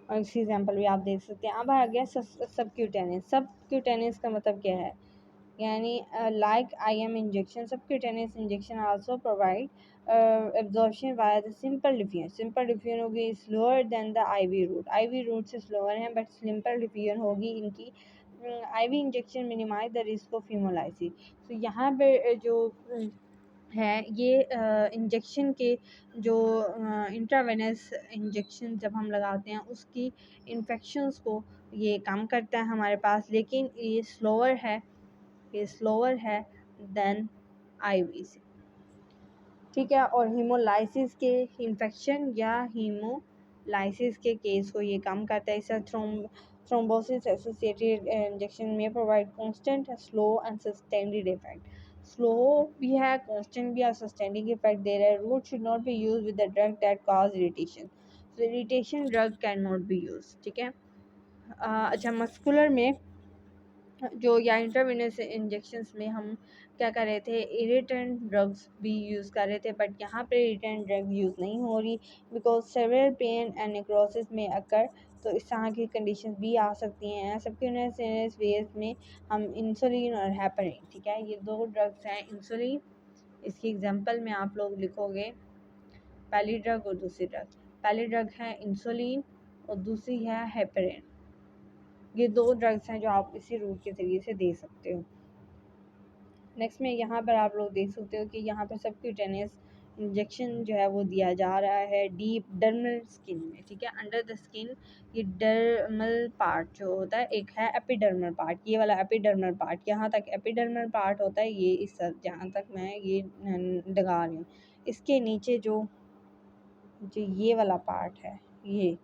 और इसकी एग्जांपल भी आप देख सकते हैं. अब आ गया सबक्यूटेनियस. सबक्यूटेनियस का मतलब क्या है, यानी like IM injection, subcutaneous injection also provide absorption via the simple diffusion. Simple diffusion होगी slower than the IV route. IV route से स्लोअर है बट सिंपल डिफ्यूजन होगी इनकी. IV injection minimise the risk of haemolysis. तो यहाँ पे जो है ये इंजेक्शन के जो इंट्रावेनस इंजेक्शन जब हम लगाते हैं उसकी इन्फेक्शंस को ये कम करता है हमारे पास, लेकिन ये स्लोअर है देन IV से. ठीक है, और हीमोलाइसिस के इन्फेक्शन या हीमोलाइसिस के केस को ये कम करता है. इससे थ्रोम्बोसिस एसोसिएटेड इंजेक्शन में provide constant slow and sustained effect. Slow भी है, कांस्टेंट भी है, सस्टेनिंग इफेक्ट दे रहा है. Route should not be use with the drug that cause irritation. So irritation drug can not be use. ठीक है, अच्छा मस्कुलर में जो या इंट्रावेनस इंजेक्शंस में हम क्या कर रहे थे, इरिटेंट ड्रग्स भी यूज़ कर रहे थे, बट यहाँ पे इरिटेंट ड्रग यूज़ नहीं हो रही because severe pain and necrosis में अकर. तो इस तरह की कंडीशन भी आ सकती हैं. सबक्यूटेनियस वेज में हम इंसुलिन और हेपरिन. ठीक है, ये दो ड्रग्स हैं. इंसुलिन, इसकी एग्जांपल में आप लोग लिखोगे पहली ड्रग और दूसरी ड्रग. पहली ड्रग है इंसुलिन और दूसरी है हेपरिन. ये दो ड्रग्स हैं जो आप इसी रूट के ज़रिए से दे सकते हो. नेक्स्ट में यहाँ पर आप लोग देख सकते हो कि यहाँ पर सबक्यूटेनियस इंजेक्शन जो है वो दिया जा रहा है डीप डर्मल स्किन में. ठीक है, अंडर द स्किन. ये डर्मल पार्ट जो होता है, एक है एपिडर्मल पार्ट. ये वाला एपिडर्मल पार्ट, यहाँ तक एपिडर्मल पार्ट होता है. ये इस जहाँ तक मैं ये लगा रही हूँ, इसके नीचे जो जो ये वाला पार्ट है, ये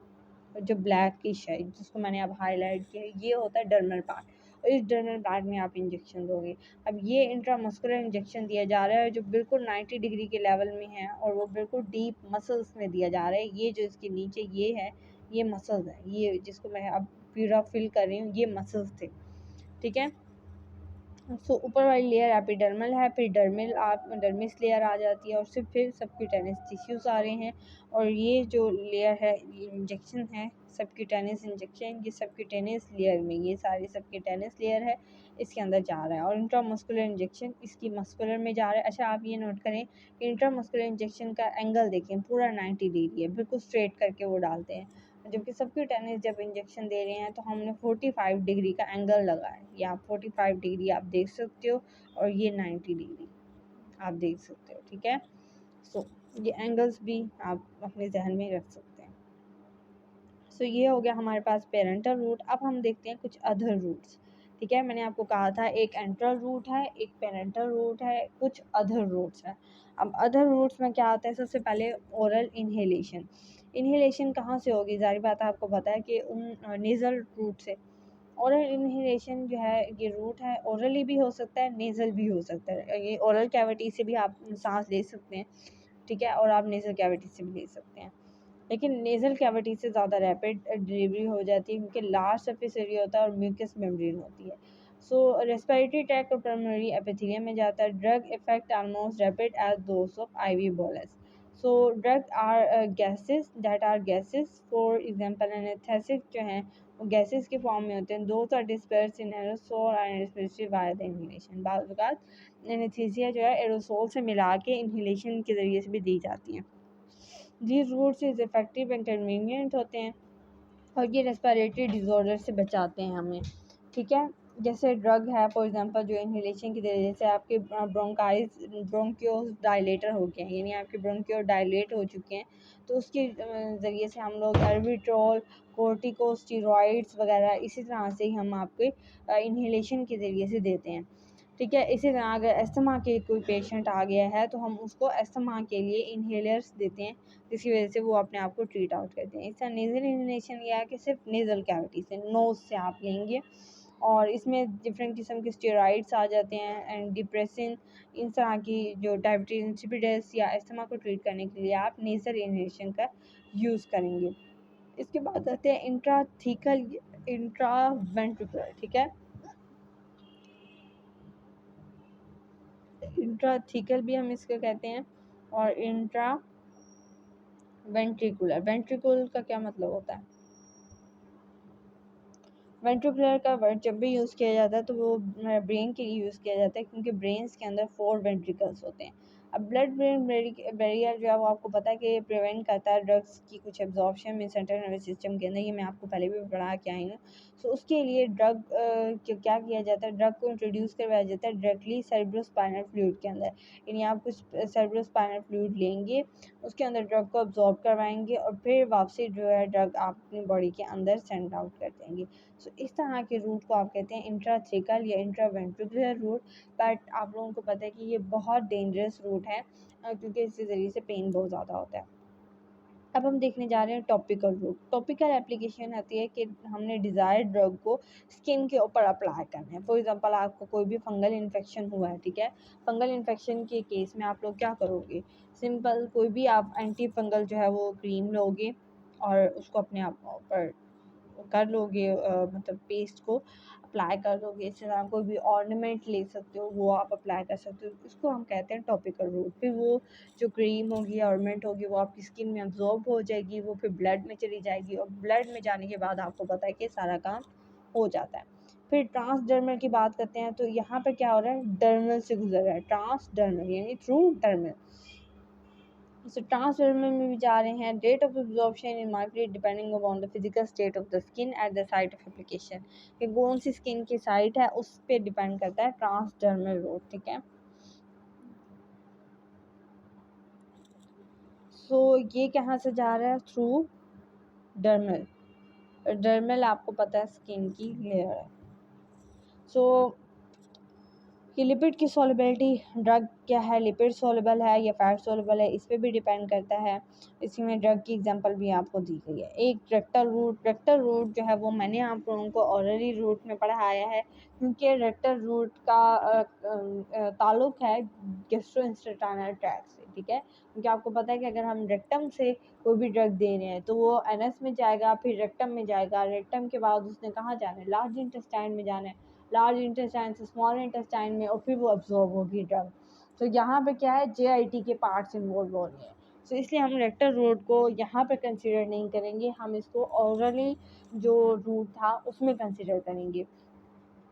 जो ब्लैकिश है जिसको मैंने अब हाईलाइट किया है, ये होता है डर्मल पार्ट. और इस डर्मल पार्ट में आप इंजेक्शन दोगे. अब ये इंट्रामस्कुलर इंजेक्शन दिया जा रहा है जो बिल्कुल 90 डिग्री के लेवल में है और वो बिल्कुल डीप मसल्स में दिया जा रहा है. ये जो इसके नीचे ये है, ये मसल्स है, ये जिसको मैं अब पूरा फिल कर रही हूँ, ये मसल्स थे. ठीक है, सो ऊपर वाली लेयर एपिडर्मल है, फिर डर्मिल आप डर्मिस लेयर आ जाती है और सिर्फ फिर सबक्यूटेनियस टिश्यूज़ आ रहे हैं. और ये जो लेयर है, ये इंजेक्शन है सबक्यूटेनियस इंजेक्शन, ये सबक्यूटेनियस लेयर में, ये सारी सबक्यूटेनियस लेयर है, इसके अंदर जा रहा है. और इंट्रामस्कुलर इंजेक्शन इसकी मस्कुलर में जा रहा है. अच्छा आप ये नोट करें कि इंट्रामस्कुलर इंजेक्शन का एंगल देखें, पूरा 90 डिग्री है, बिल्कुल स्ट्रेट करके वो डालते हैं. जबकि सबक्यूटेनियस जब इंजेक्शन दे रहे हैं तो हमने 45 डिग्री का एंगल लगाया है. ये आप 45 डिग्री आप देख सकते हो और ये 90 डिग्री आप देख सकते हो. ठीक है, सो ये एंगल्स भी आप अपने जहन में रख सकते हैं. सो ये हो गया हमारे पास पेरेंटल रूट. अब हम देखते हैं कुछ अदर रूट्स. ठीक है, मैंने आपको कहा था एक एंट्रल रूट है, एक पेरेंटल रूट है, कुछ अदर रूट्स हैं. अब अदर रूट्स में क्या आता है, सबसे पहले ओरल इन्हेलेशन. इन्हेलेशन कहाँ से होगी, जारी बात है आपको पता है कि उन नेज़ल रूट से. ओरल इन्हेलेशन जो है ये रूट है, ओरली भी हो सकता है, नेज़ल भी हो सकता है. ये ओरल कैविटी से भी आप सांस ले सकते हैं. ठीक है, और आप नेज़ल कैविटी से भी ले सकते हैं, लेकिन नेज़ल कैविटी से ज़्यादा रैपिड डिलीवरी हो जाती है क्योंकि लार्ज सरफेस एरिया होता है और म्यूकस मेम्ब्रेन होती है. सो रेस्पिरेटरी ट्रैक्ट और पल्मोनरी एपिथेलियम में जाता है. Drug effect almost rapid as those of IV bolus. So drug or gases that are gases, for example anaesthetic जो हैं वो गैसेस के फॉर्म में होते हैं. Those are disperse in aerosol and respiratory via the inhalation. बाद anaesthesia जो है एरोसोल से मिला के इनहेलेशन के ज़रिए से भी दी जाती हैं. These routes is effective and convenient होते हैं और ये रेस्पिरेटरी डिसऑर्डर से बचाते हैं हमें, ठीक है। जैसे ड्रग है फॉर एग्जांपल जो इन्हेलेशन की ज़रिए से आपके ब्रोंक्योस डायलेटर हो गए हैं, यानी आपके ब्रोंक्यो डायलेट हो चुके हैं, तो उसके ज़रिए से हम लोग एल्बिट्रॉल, कोर्टिकोस्टेरॉइड्स वगैरह इसी तरह से ही हम आपके इन्हेलेशन के ज़रिए से देते हैं, ठीक है। इसी तरह अगर अस्थमा के कोई पेशेंट आ गया है तो हम उसको अस्थमा के लिए इन्हेलर्स देते हैं, जिसकी वजह से वो अपने आप को ट्रीट आउट करते हैं। इसका नेज़ल इन्हेलेशन यह है कि सिर्फ नेज़ल कैविटी से, नोज़ से आप लेंगे, और इसमें डिफरेंट किस्म के स्टेरॉइड्स आ जाते हैं एंड डिप्रेसिन, इन तरह की जो डायबिटीज इंसिपिडस या अस्थमा को ट्रीट करने के लिए आप नेज़ल इन्हेलेशन का यूज़ करेंगे। इसके बाद आते हैं इंट्राथीकल, इंट्रावेंट्रिकुलर, ठीक है। इंट्राथीकल भी हम इसको कहते हैं और इंट्रा वेंट्रिकुलर। वेंट्रिकुलर का क्या मतलब होता है? वेंट्रिकुलर का वर्ड जब भी यूज़ किया जाता है तो वो ब्रेन के लिए यूज़ किया जाता है, क्योंकि ब्रेन्स के अंदर 4 वेंट्रिकल्स होते हैं। अब ब्लड ब्रेन बैरियर जो है वो आपको पता है कि प्रिवेंट करता है ड्रग्स की कुछ एब्जॉर्प्शन में सेंट्रल नर्वस सिस्टम के अंदर, ये मैं आपको पहले भी पढ़ा के आई हूँ। सो उसके लिए ड्रग क्या किया जाता है, ड्रग को इंट्रोड्यूस करवाया जाता है डायरेक्टली सेरेब्रोस्पाइनल फ्लूइड के अंदर, यानी आप कुछ सेरेब्रोस्पाइनल फ्लूइड लेंगे, उसके अंदर ड्रग को अब्जॉर्ब करवाएंगे और फिर वापसी जो है ड्रग आप अपनी बॉडी के अंदर सेंड आउट कर देंगे। सो इस तरह के रूट को आप कहते हैं इंट्राथेकल या इंट्रावेंट्रिकुलर रूट। बट आप लोगों को पता है कि ये बहुत डेंजरस रूट है, क्योंकि इसके ज़रिए से पेन बहुत ज़्यादा होता है। अब हम देखने जा रहे हैं टॉपिकल रूट। टॉपिकल एप्लीकेशन आती है कि हमने डिज़ायर्ड ड्रग को स्किन के ऊपर अप्लाई करना है। फॉर एग्जांपल आपको कोई भी फंगल इन्फेक्शन हुआ है, ठीक है। फंगल इन्फेक्शन के केस में आप लोग क्या करोगे, सिंपल कोई भी आप एंटी फंगल जो है वो क्रीम लोगे और उसको अपने आप ऊपर कर लोगे, मतलब पेस्ट को अप्लाई कर दोगे। इस तरह कोई भी ऑर्नामेंट ले सकते हो वो आप अप्लाई कर सकते हो, इसको हम कहते हैं टॉपिकल रूट। फिर वो जो क्रीम होगी, ऑर्नामेंट होगी, वो आपकी स्किन में अब्जॉर्ब हो जाएगी, वो फिर ब्लड में चली जाएगी और ब्लड में जाने के बाद आपको पता है कि सारा काम हो जाता है। फिर ट्रांसडर्मल की बात करते हैं, तो यहाँ पर क्या हो रहा है, डर्मल से गुजर रहा है, ट्रांसडर्मल यानी थ्रू डर्मल। So transdermal में भी जा रहे हैं, rate of absorption in might depending upon the physical state of the skin at the site of application, कि कौन सी स्किन की साइट है उस पर डिपेंड करता है ट्रांसडर्मल रूट, ठीक है। सो ये कहाँ से जा रहा है, थ्रू डर्मल। डर्मल आपको पता है स्किन की लेयर है। सो कि लिपिड की सॉल्युबिलिटी, ड्रग क्या है, लिपिड सॉल्युबल है या फैट सॉल्युबल है, इस पे भी डिपेंड करता है। इसमें ड्रग की एग्जांपल भी आपको दी गई है। एक रेक्टल रूट, रेक्टल रूट जो है वो मैंने आप लोगों को ऑरली रूट में पढ़ाया है, क्योंकि रेक्टल रूट का ताल्लुक है गैस्ट्रोइंटेस्टाइनल ट्रैक्ट से, ठीक है। क्योंकि आपको पता है कि अगर हम रेक्टम से कोई भी ड्रग दे रहे हैं तो वो एनएस में जाएगा, फिर रेक्टम में जाएगा, रेक्टम के बाद उसने कहाँ जाना है, लार्ज इंटेस्टाइन में जाना है, लार्ज इंटेस्टाइन से स्मॉल इंटेस्टाइन में, और फिर वो अब्जॉर्ब होगी ड्रग। तो यहाँ पे क्या है, जेआईटी के पार्ट्स इन्वॉल्व हो रहे हैं। तो इसलिए हम रेक्टल रूट को यहाँ पे कंसिडर नहीं करेंगे, हम इसको ओरली जो रूट था उसमें कंसिडर करेंगे।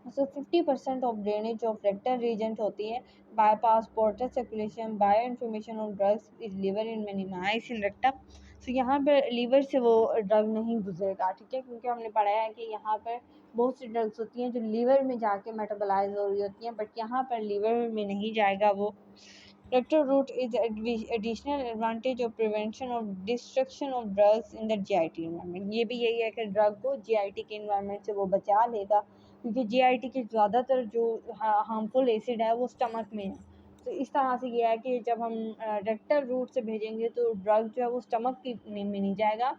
So 50% of drainage of rectal region होती है, bypass portal circulation, bio information of drugs is liver in minimise in rectum. So यहाँ पर लीवर से वो ड्रग नहीं गुजरेगा, ठीक है, क्योंकि हमने पढ़ा है कि यहाँ पर बहुत सी ड्रग्स होती हैं जो लीवर में जाके मेटाबोलाइज हो रही होती हैं, बट यहाँ पर लीवर में नहीं जाएगा वो। Rectal route is additional advantage of prevention of destruction of drugs in the GIT environment। ये भी यही है कि ड्रग को GIT के इन्वायरमेंट से वो बचा लेगा, क्योंकि GIT के ज़्यादातर जो हार्मफुल एसिड है वो स्टमक में है। तो इस तरह से ये है कि जब हम रेक्टल रूट से भेजेंगे तो ड्रग जो है वो स्टमक की में नहीं जाएगा,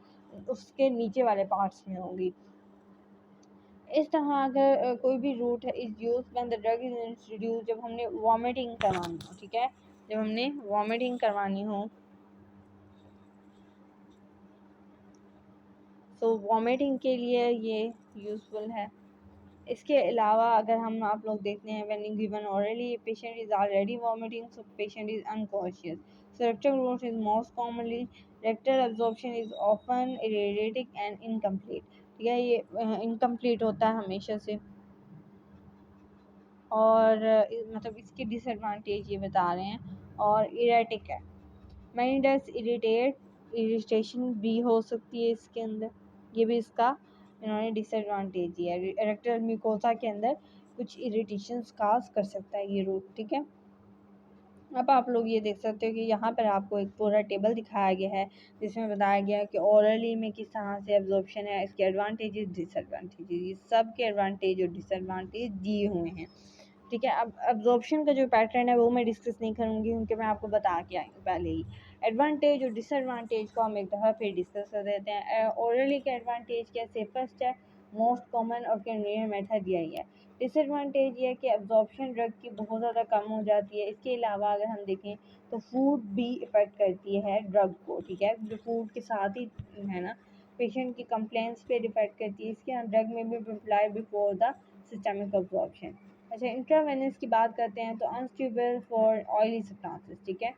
उसके नीचे वाले पार्ट्स में होगी। इस तरह अगर कोई भी रूट है is use when the drug is introduce, जब हमने वॉमिटिंग करवानी हो, ठीक है, जब हमने वॉमिटिंग करवानी हो, तो वॉमिटिंग के लिए ये यूज़फुल है। इसके अलावा अगर हम आप लोग देखते हैं, when given orally patient is already vomiting, so patient is unconscious, so rectal route is most commonly, rectal absorption is often erratic and incomplete, ठीक है, ये इनकम्प्लीट होता है हमेशा से। और मतलब इसके डिसएडवांटेज ये बता रहे हैं, और इरेटिक है, मैनी ड्रग्स इरिटेट इरिटेशन भी हो सकती है इसके अंदर, ये भी इसका इन्होंने डिसएडवांटेज दिया है। इरेक्टल म्यूकोसा के अंदर कुछ इरिटेशंस काज कर सकता है ये रूट, ठीक है। अब आप लोग ये देख सकते हो कि यहाँ पर आपको एक पूरा टेबल दिखाया गया है जिसमें बताया गया है कि ओरली में किस तरह से एब्जॉर्प्शन है, इसके एडवांटेजेस डिसएडवांटेजेस, ये सब के एडवांटेज और डिसएडवांटेज दिए हुए हैं, ठीक है। अब एब्जॉर्प्शन का जो पैटर्न है वो मैं डिस्कस नहीं करूँगी क्योंकि मैं आपको बता के आई हूँ पहले ही। एडवांटेज और डिसएडवांटेज को हम एक दफ़ा फिर डिस्कस कर देते हैं। ओरली का एडवांटेज क्या, सेफेस्ट है, मोस्ट कॉमन और कन्वीनियंट मेथड यही है। डिसएडवांटेज ये है कि एब्जॉर्प्शन ड्रग की बहुत ज़्यादा कम हो जाती है। इसके अलावा अगर हम देखें तो फूड भी इफ़ेक्ट करती है ड्रग को, ठीक है, जो फूड के साथ ही है ना, पेशेंट की कंप्लेंट्स पे डिपेंड करती है। इसके ड्रग में भी apply before the systemic absorption. अच्छा, इंट्रावेनस की बात करते हैं तो अनस्टेबल फॉर ऑयली सब्सटेंसेस, ठीक है।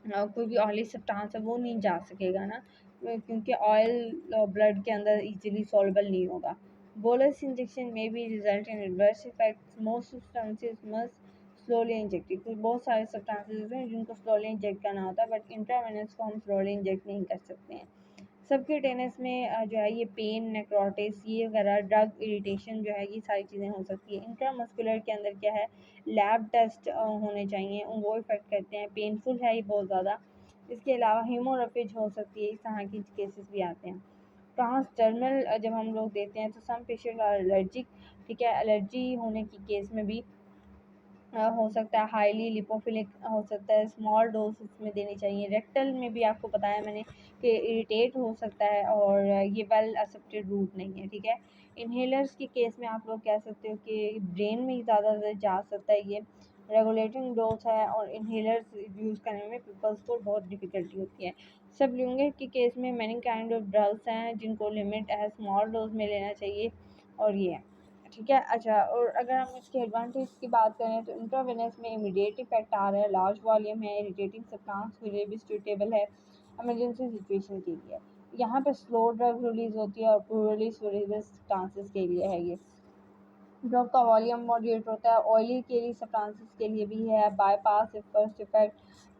कोई भी ऑयली सब्सटेंस है वो नहीं जा सकेगा ना, क्योंकि ऑयल ब्लड के अंदर इजीली सॉल्युबल नहीं होगा। बोलस इंजेक्शन में भी result in reverse effects, most substances must slowly injected. कुछ बहुत सारे सब्सटेंसेस हैं जिनको स्लोली इंजेक्ट करना होता है, बट इंट्रावेनस को हम स्लोली इंजेक्ट नहीं कर सकते हैं। सबक्यूटेनियस में जो है ये पेन, नेक्रोटिस, ये वगैरह ड्रग इरिटेशन जो है ये सारी चीज़ें हो सकती है। इंट्रामस्कुलर के अंदर क्या है, लैब टेस्ट होने चाहिए, वो इफ़ेक्ट करते हैं, पेनफुल है ये बहुत ज़्यादा। इसके अलावा हीमोरेपिज हो सकती है, इस तरह की केसेस भी आते हैं। ट्रांसडर्मल जब हम लोग देते हैं तो सम पेशेंट आर एलर्जिक, ठीक है, एलर्जी होने की केस में भी हो सकता है, हाईली लिपोफिलिक हो सकता है, स्मॉल डोज उसमें देनी चाहिए। रेक्टल में भी आपको बताया मैंने कि इरिटेट हो सकता है और ये वेल एक्सेप्टेड रूट नहीं है, ठीक है। इन्हेलर्स के केस में आप लोग कह सकते हो कि ब्रेन में ज़्यादा जा सकता है ये, रेगुलेटिंग डोज है, और इन्हेलर्स यूज़ करने में पीपल्स को बहुत डिफ़िकल्टी होती है। सबल्यूंगेट के केस में मैनी काइंड ऑफ ड्रग्स हैं जिनको लिमिट है, स्मॉल डोज में लेना चाहिए, और ये है, ठीक है। अच्छा, और अगर हम इसके एडवांटेज की बात करें तो इंट्रावेनस में इमीडिएट इफेक्ट आ रहा है, लार्ज वॉल्यूम है, इरिटेटिंग सब्सटेंस के लिए भी सूटेबल है इमरजेंसी सिचुएशन के लिए। यहाँ पर स्लो ड्रग रिलीज होती है और पूरली सूटेबल सब्सटेंसेस के लिए है ये। ड्रग का वॉल्यूम मॉडरेट होता है, ऑयली के लिए सब्सटेंसेस के लिए भी है, बाईपास फर्स्ट इफेक्ट,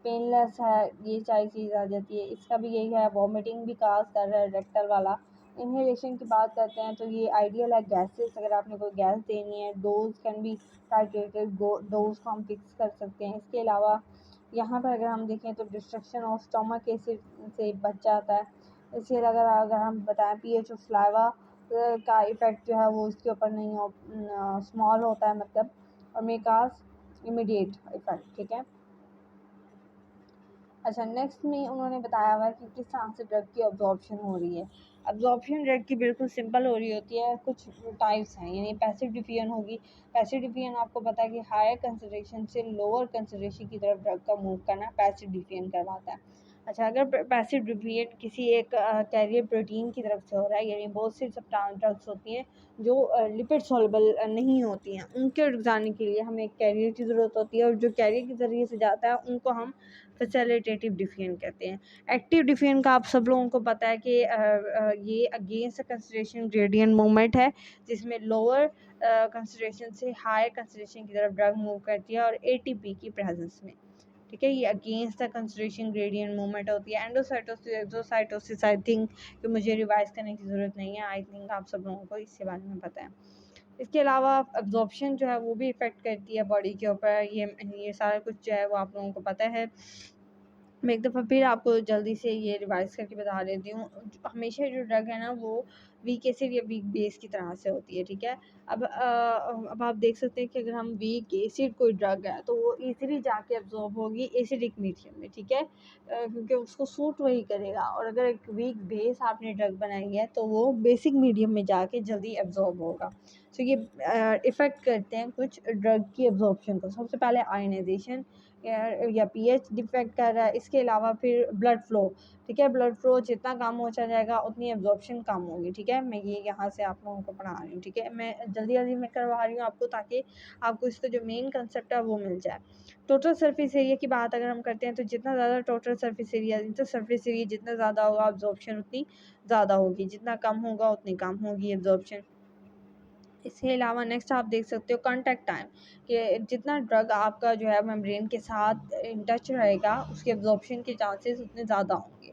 पेनलेस है, ये सारी चीज़ आ जाती है। इसका भी यही है, वॉमिटिंग भी काज कर रहा है रेक्टल वाला। इन्हेलेशन की बात करते हैं तो ये आइडियल है गैसेस, अगर आपने कोई गैस देनी है, dose can be titrated, dose को हम फिक्स कर सकते हैं। इसके अलावा यहाँ पर अगर हम देखें तो डिस्ट्रक्शन ऑफ स्टमक एसिड से बच जाता है। इसके अगर अगर हम बताएं पीएच ऑफ स्लाइवा का इफ़ेक्ट जो है वो इसके ऊपर नहीं हो, स्मॉल होता है मतलब, और मेकास इमीडिएट इफ़ेक्ट, ठीक है। अच्छा, नेक्स्ट में उन्होंने बताया हुआ है कि किस तरह से ड्रग की अब्जॉर्प्शन हो रही है। अब्जॉर्प्शन ड्रग की बिल्कुल सिंपल हो रही होती है, कुछ टाइप्स हैं, यानी पैसिव डिफियन होगी। पैसिव डिफियन आपको पता है कि हायर कंसनट्रेशन से लोअर कंसनट्रेशन की तरफ ड्रग का मूव करना पैसिव डिफियन करवाता है। अच्छा, अगर पैसिव डिफियन किसी एक कैरियर प्रोटीन की तरफ से हो रहा है, यानी बहुत सी ड्रग्स होती हैं जो लिपिड सॉल्युबल नहीं होती हैं, उनके जाने के लिए हमें एक कैरियर की ज़रूरत होती है, और जो कैरियर के ज़रिए से जाता है उनको हम फैसिलिटेटिव डिफियन कहते हैं। एक्टिव डिफियन का आप सब लोगों को पता है कि ये अगेंस्ट कंसंट्रेशन ग्रेडियंट मूवमेंट है, जिसमें लोअर कंसंट्रेशन से हायर कंसंट्रेशन की तरफ ड्रग मूव करती है, और एटीपी की प्रेजेंस में, ठीक है। ये against the concentration gradient movement होती है। एंडोसाइटोसिस, एक्सोसाइटोसिस, आई थिंक कि मुझे रिवाइज करने की ज़रूरत नहीं है, आई थिंक आप सब लोगों को इसके बारे में पता है। इसके अलावा एब्जॉर्प्शन जो है वो भी इफ़ेक्ट करती है बॉडी के ऊपर, ये सारा कुछ जो है वो आप लोगों को पता है। मैं एक दफ़ा फिर आपको जल्दी से ये रिवाइज़ करके बता देती हूँ। हमेशा जो ड्रग है ना वो वीक एसिड या वीक बेस की तरह से होती है, ठीक है। अब आप देख सकते हैं कि अगर हम वीक एसिड कोई ड्रग है तो वो ईज़िली जाके एब्ज़ॉर्ब होगी एसिडिक मीडियम में, ठीक है, क्योंकि उसको सूट वही करेगा। और अगर एक वीक बेस आपने ड्रग बनाई है तो वो बेसिक मीडियम में जाके जल्दी एब्ज़ॉर्ब होगा। तो ये इफ़ेक्ट करते हैं कुछ ड्रग की एब्ज़ॉर्प्शन को। सबसे पहले आयनाइजेशन या पीएच डिफेक्ट कर रहा है। इसके अलावा फिर ब्लड फ्लो, ठीक है, ब्लड फ्लो जितना कम होता जाएगा उतनी एब्जॉर्प्शन कम होगी, ठीक है। मैं ये यहाँ से आप लोगों को पढ़ा रही हूँ, ठीक है, मैं जल्दी जल्दी में करवा रही हूँ आपको, ताकि आपको इसका जो मेन कंसेप्ट है वो मिल जाए। टोटल सर्फिस एरिया की बात अगर हम करते हैं तो जितना ज़्यादा टोटल सर्फिस एरिया, जितना ज़्यादा होगा एब्जॉर्प्शन उतनी ज़्यादा होगी, जितना कम होगा उतनी कम होगी एब्जॉर्प्शन। इसके अलावा नेक्स्ट आप देख सकते हो कॉन्टैक्ट टाइम, कि जितना ड्रग आपका जो है मेम्ब्रेन के साथ इन टच रहेगा उसके एब्जॉर्प्शन के चांसेस उतने ज़्यादा होंगे।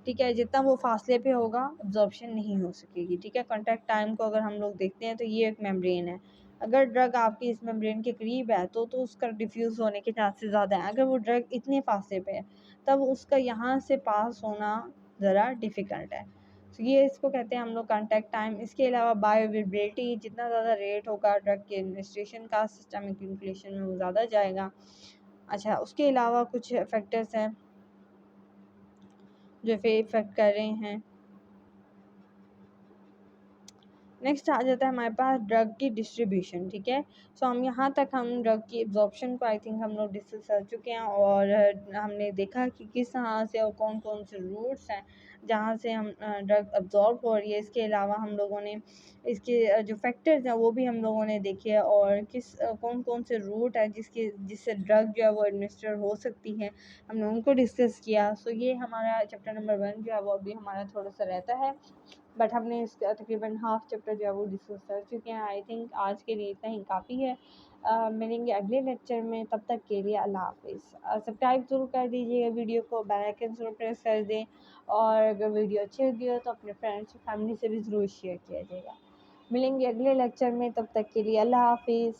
ठीक है, जितना वो फासले पे होगा एब्जॉर्प्शन नहीं हो सकेगी। ठीक है, कॉन्टैक्ट टाइम को अगर हम लोग देखते हैं तो ये एक मेम्ब्रेन है। अगर ड्रग आपकी इस मेम्ब्रेन के करीब है तो उसका डिफ्यूज़ होने के चांसेस ज़्यादा हैं। अगर वो ड्रग इतने फासले पे है तब उसका यहाँ से पास होना ज़रा डिफ़िकल्ट है। तो ये इसको कहते हैं हम लोग कॉन्टैक्ट टाइम। इसके अलावा बायोअवेलेबिलिटी, जितना ज़्यादा रेट होगा ड्रग के एडमिनिस्ट्रेशन का सिस्टमिक न्यूक्लिएशन में वो ज़्यादा जाएगा। अच्छा, उसके अलावा कुछ फैक्टर्स हैं जो इफ़ेक्ट कर रहे हैं। नेक्स्ट आ जाता है हमारे पास ड्रग की डिस्ट्रीब्यूशन। ठीक है, सो हम ड्रग की एब्जॉर्प्शन को आई थिंक हम लोग डिस्कस कर चुके हैं, और हमने देखा कि किस तरह से और कौन कौन से रूट्स हैं जहाँ से हम ड्रग अब्जॉर्ब हो रही है। इसके अलावा हम लोगों ने इसके जो फैक्टर्स हैं वो भी हम लोगों ने देखे, और कौन कौन से रूट है जिससे ड्रग जो है वो एडमिनिस्टर हो सकती है, हमने उनको डिस्कस किया। सो ये हमारा चैप्टर नंबर 1 जो है वो अभी हमारा थोड़ा सा रहता है, बट हमने इसका तकरीबन हाफ चैप्टर जो है वो डिस्कस कर चुके हैं। आई थिंक आज के लिए इतना ही काफ़ी है। मिलेंगे अगले लेक्चर में, तब तक के लिए अल्लाह हाफिज़। सब्सक्राइब ज़रूर कर दीजिएगा वीडियो को, बेल आइकन ज़रूर प्रेस कर दें, और अगर वीडियो अच्छी लगी हो तो अपने फ्रेंड्स और फैमिली से भी ज़रूर शेयर किया जाएगा। मिलेंगे अगले लेक्चर में, तब तक के लिए अल्लाह हाफिज़।